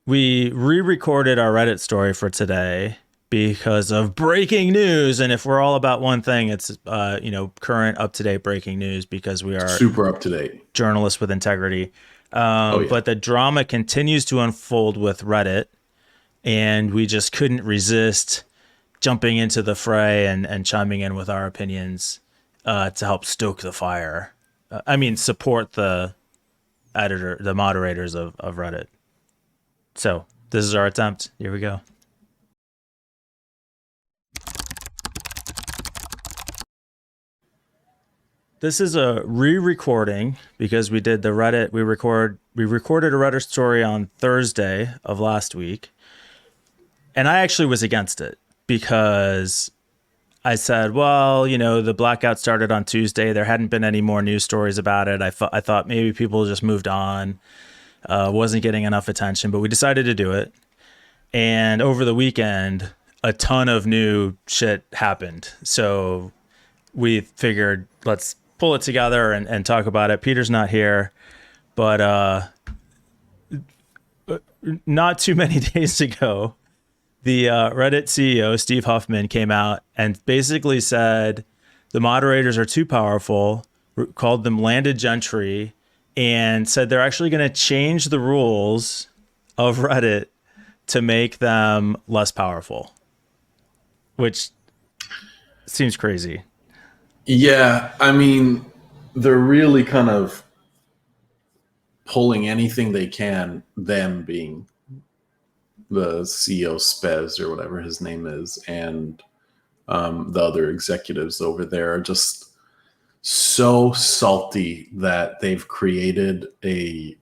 We re-recorded our Reddit story for today because of breaking news. And if we're all about one thing, it's current, up-to-date breaking news because we are Super up to date. journalists with integrity. Oh yeah. But the drama continues to unfold with Reddit, and we just couldn't resist jumping into the fray and chiming in with our opinions to help stoke the fire. Support the moderators of Reddit. So this is our attempt. Here we go. This is a re-recording because we did the Reddit. We recorded a Reddit story on Thursday of last week, and I actually was against it because I said, well, the blackout started on Tuesday. There hadn't been any more news stories about it. I thought maybe people just moved on, wasn't getting enough attention, but we decided to do it. And over the weekend, a ton of new shit happened. So we figured let's pull it together and talk about it. Peter's not here, but not too many days ago, the Reddit CEO, Steve Huffman, came out and basically said the moderators are too powerful, called them landed gentry, and said they're actually going to change the rules of Reddit to make them less powerful, which seems crazy. Yeah, I mean, they're really kind of pulling anything they can, them being the CEO Spez or whatever his name is, and the other executives over there are just so salty that they've created a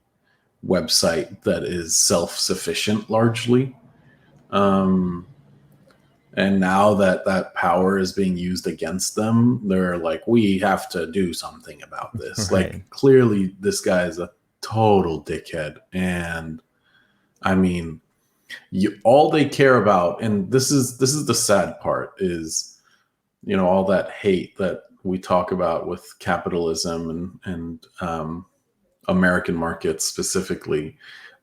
website that is self-sufficient largely. Um, and now that that power is being used against them, they're like, we have to do something about this. Right. Like, clearly, this guy is a total dickhead. And I mean, all they care about, and this is the sad part, is all that hate that we talk about with capitalism and American markets specifically.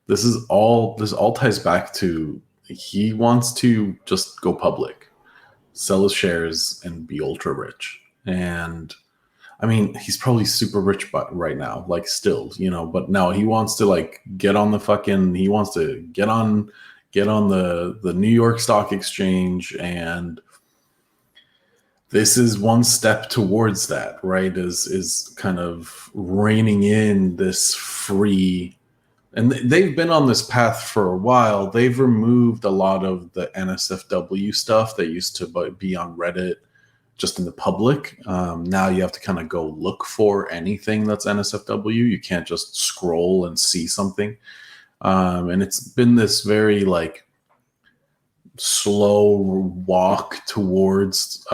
This all ties back to he wants to just go public, sell his shares, and be ultra rich. And I mean, he's probably super rich right now, like still, but no, he wants to like get on the fucking, he wants to get on the New York Stock Exchange, and this is one step towards that, right? Is kind of reining in this free, and they've been on this path for a while. They've removed a lot of the NSFW stuff that used to be on Reddit just in the public. Now you have to kind of go look for anything that's NSFW. You can't just scroll and see something. And it's been this very like slow walk towards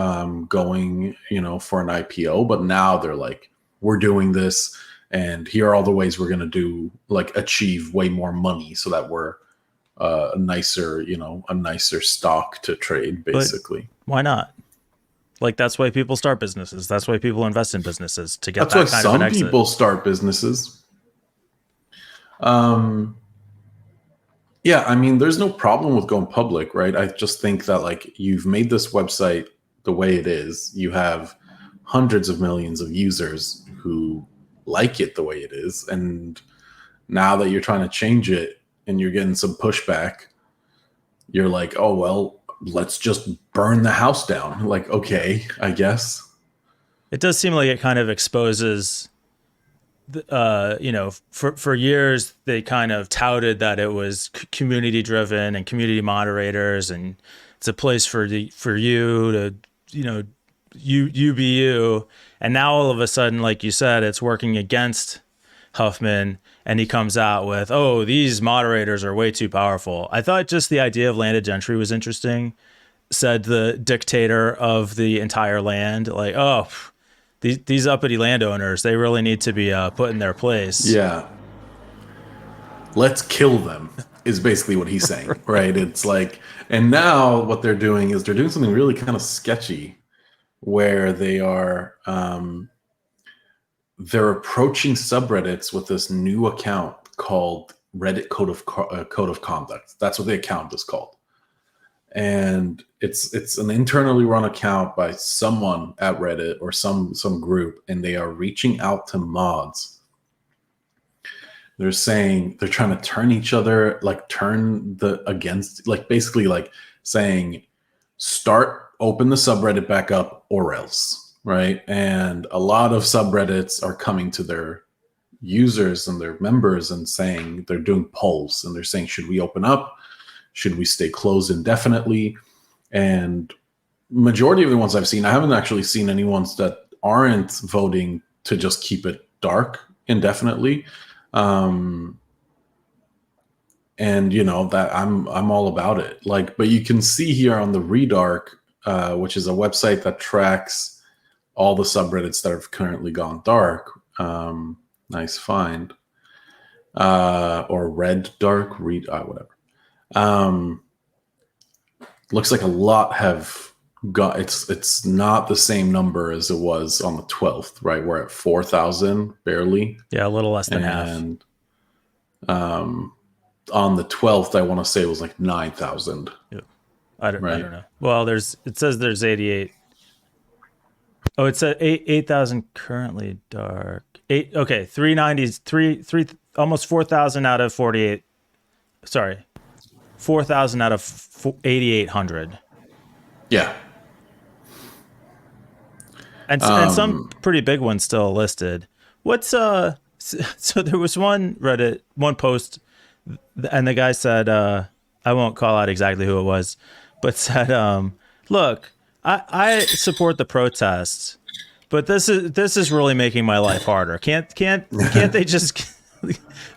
going, for an IPO. But now they're like, we're doing this, and here are all the ways we're going to do, like, achieve way more money so that we're a nicer stock to trade, But basically. why not? Like, that's why people start businesses. That's why people invest in businesses, to get That's why that kind of an some exit. people start businesses. Um, Yeah, I mean, there's no problem with going public, right? I just think that like you've made this website the way it is. You have hundreds of millions of users who like it the way it is. And now that you're trying to change it and you're getting some pushback, you're like, oh, well, let's just burn the house down. Like, okay, I guess. It does seem like it kind of exposes, for years they kind of touted that it was community driven and community moderators, and it's a place for you to, you be you. And now all of a sudden, like you said, it's working against Huffman, and he comes out with, oh, these moderators are way too powerful. I thought just the idea of landed gentry was interesting. Said the dictator of the entire land, like, oh, these uppity landowners, they really need to be put in their place. Yeah. Let's kill them is basically what he's saying, right? It's like, and now what they're doing is they're doing something really kind of sketchy where they're approaching subreddits with this new account called Reddit code of conduct. That's what the account is called, and it's an internally run account by someone at Reddit or some group, and they are reaching out to mods. They're saying they're trying to turn each other, like turn the against, like basically like saying, open the subreddit back up or else, right? And a lot of subreddits are coming to their users and their members and saying, they're doing polls and they're saying, should we open up? Should we stay closed indefinitely? And majority of the ones I've seen, I haven't actually seen any ones that aren't voting to just keep it dark indefinitely. And you know that I'm all about it. Like, but you can see here on the Redark, which is a website that tracks all the subreddits that have currently gone dark. Nice find. Or red dark, whatever. Looks like a lot have got. It's not the same number as it was on the 12th, right? We're at 4,000 barely. Yeah, a little less than half. And on the 12th, I want to say it was like 9,000. Yeah. I don't know. Well, it says there's 88. Oh, it's at 8,000 currently dark. 390s, almost 4,000 out of 48. Sorry, 4,000 out of 8,800. Yeah. And some pretty big ones still listed. What's so there was one post, and the guy said, I won't call out exactly who it was, but said, look, I support the protests, but this is really making my life harder. Can't they just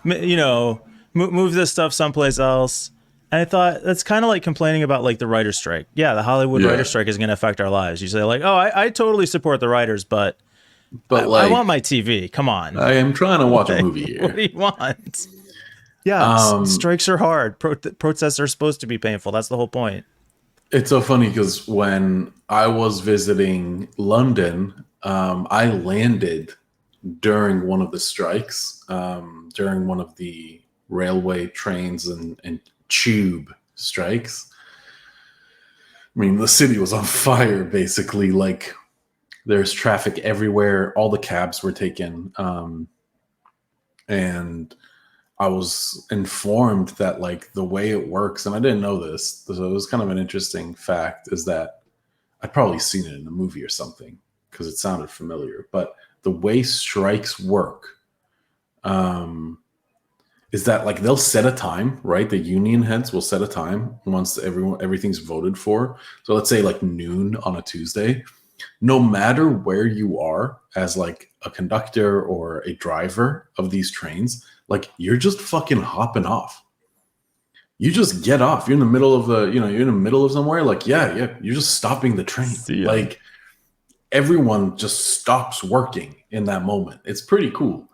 move this stuff someplace else? And I thought that's kind of like complaining about like the writer's strike. Yeah, the Hollywood writer's strike is going to affect our lives. You say like, oh, I totally support the writers, but I want my TV. Come on. I am trying to watch a movie here. What do you want? Yeah, strikes are hard. Protests are supposed to be painful. That's the whole point. It's so funny because when I was visiting London, I landed during one of the strikes, during one of the railway trains and tube strikes. I mean, the city was on fire, basically. Like, there's traffic everywhere. All the cabs were taken. And I was informed that, like, the way it works, and I didn't know this, so it was kind of an interesting fact, is that I'd probably seen it in a movie or something because it sounded familiar. But the way strikes work, is that like they'll set a time, right? The union heads will set a time once everything's voted for. So let's say like noon on a Tuesday. No matter where you are as like a conductor or a driver of these trains, like you're just fucking hopping off. You just get off. You're in the middle of you're in the middle of somewhere. Like, yeah, you're just stopping the train. Like everyone just stops working in that moment. It's pretty cool.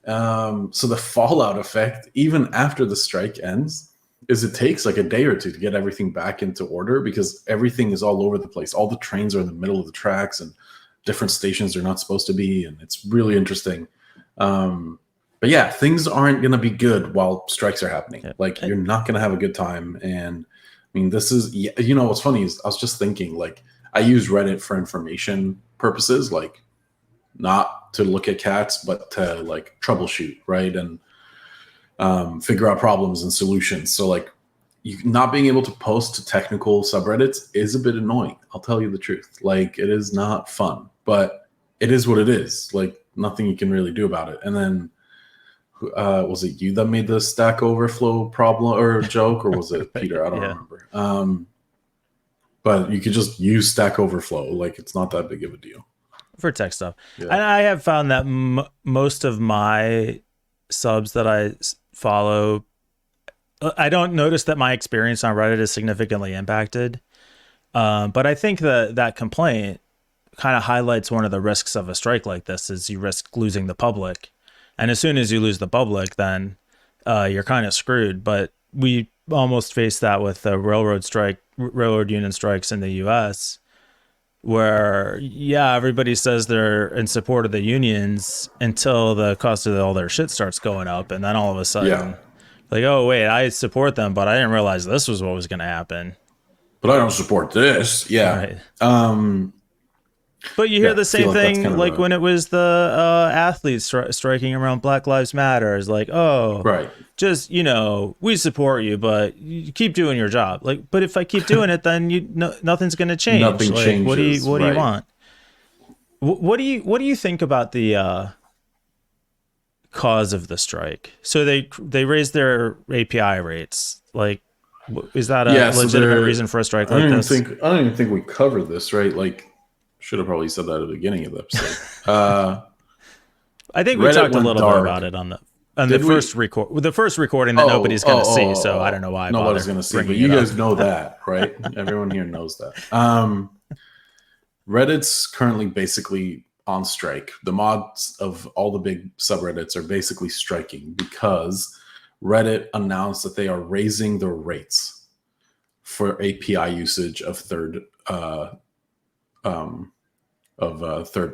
So the fallout effect, even after the strike ends, is it takes like a day or two to get everything back into order because everything is all over the place. All the trains are in the middle of the tracks and different stations they're not supposed to be. And it's really interesting. But yeah, things aren't going to be good while strikes are happening. Yeah. Like you're not going to have a good time. And I mean, this is, what's funny is I was just thinking, like, I use Reddit for information purposes, like not to look at cats, but to like troubleshoot, right? And figure out problems and solutions. So like you not being able to post to technical subreddits is a bit annoying. I'll tell you the truth. Like it is not fun, but it is what it is. Like nothing you can really do about it. And then was it you that made the Stack Overflow problem or joke, or was it Peter? I don't remember. But you could just use Stack Overflow. Like it's not that big of a deal for tech stuff. Yeah. And I have found that most of my subs that I follow, I don't notice that my experience on Reddit is significantly impacted. But I think that complaint kind of highlights one of the risks of a strike like this is you risk losing the public. And as soon as you lose the public, then you're kind of screwed. But we almost faced that with the railroad union strikes in the U.S., where, yeah, everybody says they're in support of the unions until the cost of all their shit starts going up. And then all of a sudden Like, oh wait, I support them, but I didn't realize this was what was going to happen. But I don't support this. Yeah. Right. Um, But you hear yeah, the I feel same like that's thing kind of like a when it was the athletes striking around Black Lives Matter. It's like, oh, right. just we support you, but you keep doing your job. Like, but if I keep doing it, then nothing's going to change. Nothing Like, changes. what do you Right. want? What do you think about the cause of the strike? So they raised their API rates. Like, is that a Yeah. So legitimate there, reason for a strike like this? I don't even think we covered this, right? Like, should have probably said that at the beginning of the episode. I think we Reddit talked a went little bit about dark. it on Did we? the first recording that nobody's going to see. So I don't know why I Nobody's bother gonna see, but bringing you it up. guys know that, right? Everyone here knows that. Reddit's currently basically on strike. The mods of all the big subreddits are basically striking because Reddit announced that they are raising their rates for API usage of third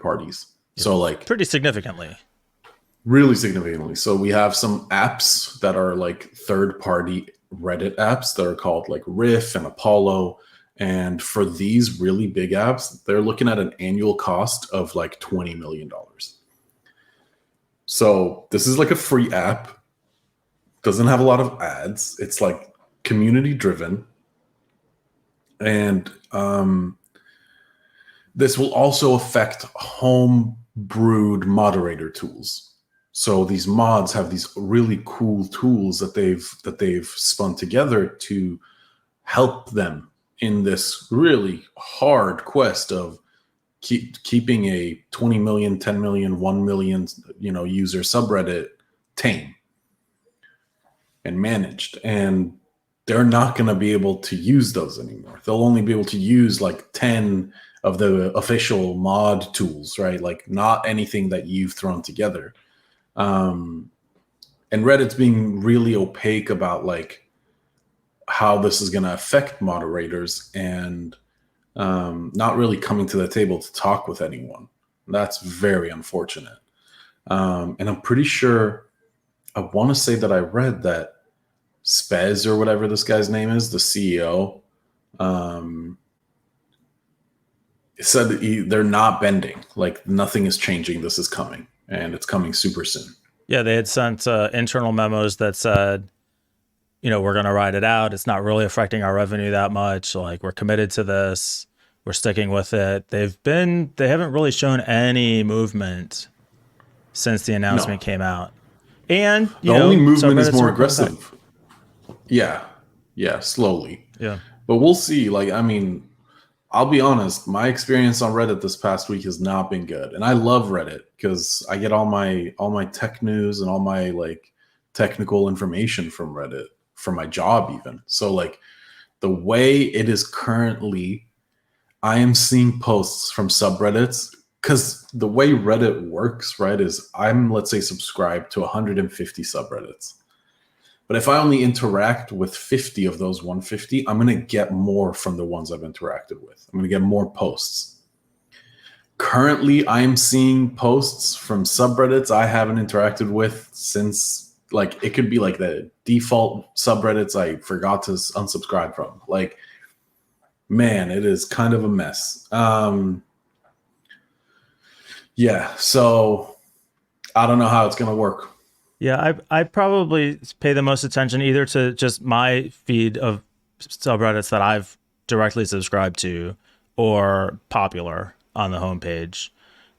parties. So like Pretty significantly. really significantly. So we have some apps that are like third party Reddit apps that are called like Riff and Apollo. And for these really big apps, they're looking at an annual cost of like $20 million. So this is like a free app, doesn't have a lot of ads. It's like community driven. And this will also affect home brewed moderator tools. So these mods have these really cool tools that they've spun together to help them in this really hard quest of keeping a 20 million, 10 million, 1 million, user subreddit tame and managed. And they're not going to be able to use those anymore. They'll only be able to use like 10 of the official mod tools, right? Like not anything that you've thrown together. And Reddit's being really opaque about like how this is going to affect moderators and not really coming to the table to talk with anyone. That's very unfortunate. And I'm pretty sure, I want to say that I read that Spez or whatever this guy's name is, the CEO, said that they're not bending. Like nothing is changing. This is coming, and it's coming super soon. Yeah, they had sent internal memos that said, we're going to ride it out. It's not really affecting our revenue that much. Like we're committed to this. We're sticking with it. They haven't really shown any movement since the announcement came out. And the only movement is subreddits more are coming back. aggressive. Yeah, slowly. Yeah. But we'll see. Like, I mean, I'll be honest, my experience on Reddit this past week has not been good. And I love Reddit because I get all my tech news and all my like technical information from Reddit for my job even. So like the way it is currently, I am seeing posts from subreddits because the way Reddit works, right, is I'm, let's say, subscribed to 150 subreddits. But if I only interact with 50 of those 150, I'm going to get more from the ones I've interacted with. I'm going to get more posts. Currently, I'm seeing posts from subreddits I haven't interacted with since, like, it could be like the default subreddits I forgot to unsubscribe from. Like, man, it is kind of a mess. Yeah, so I don't know how it's going to work. Yeah, I probably pay the most attention either to just my feed of subreddits that I've directly subscribed to or popular on the homepage.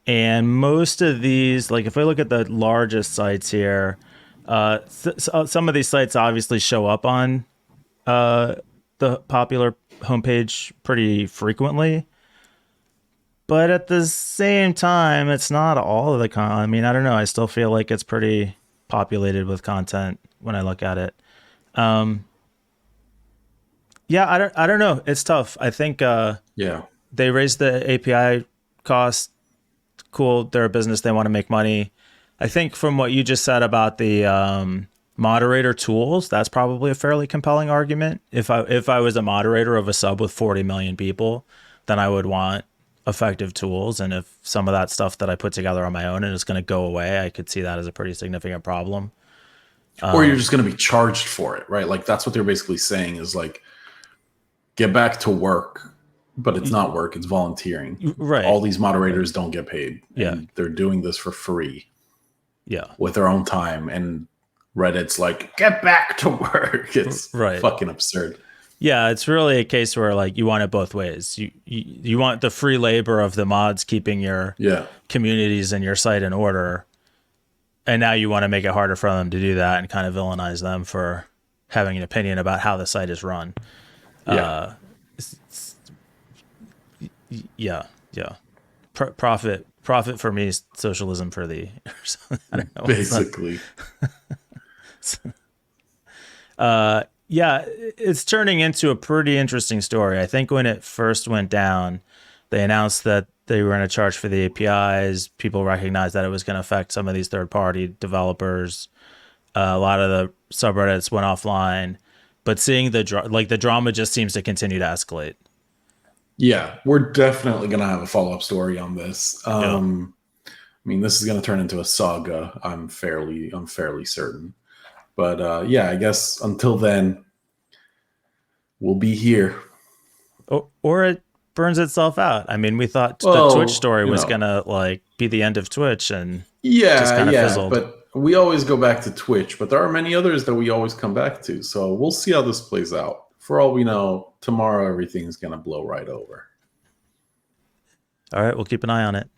And most of these, like if I look at the largest sites here, some of these sites obviously show up on the popular homepage pretty frequently. But at the same time, it's not all of the I mean, I don't know. I still feel like it's pretty populated with content when I look at it. Yeah, I don't know. It's tough. I think they raised the API cost. Cool, they're a business. They want to make money. I think from what you just said about the moderator tools, that's probably a fairly compelling argument. If I was a moderator of a sub with 40 million people, then I would want effective tools. And if some of that stuff that I put together on my own and is going to go away, I could see that as a pretty significant problem. Or you're just going to be charged for it, right? Like that's what they're basically saying is like, get back to work, but it's not work, it's volunteering. Right. All these moderators don't get paid. Yeah. And they're doing this for free. Yeah. With their own time. And Reddit's like, get back to work. It's fucking absurd. Yeah, it's really a case where like you want it both ways. You want the free labor of the mods keeping your communities and your site in order. And now you want to make it harder for them to do that and kind of villainize them for having an opinion about how the site is run. Yeah. Profit for me, socialism for thee. I don't know. Basically. Yeah, it's turning into a pretty interesting story. I think when it first went down, they announced that they were going to charge for the APIs. People recognized that it was going to affect some of these third-party developers. A lot of the subreddits went offline. But seeing the drama just seems to continue to escalate. Yeah, we're definitely going to have a follow-up story on this. I mean, this is going to turn into a saga. I'm fairly certain. But yeah, I guess until then, we'll be here. Or it burns itself out. I mean, we thought the Twitch story was going to like be the end of Twitch, and just kind of fizzled. But we always go back to Twitch. But there are many others that we always come back to. So we'll see how this plays out. For all we know, tomorrow everything's going to blow right over. All right, we'll keep an eye on it.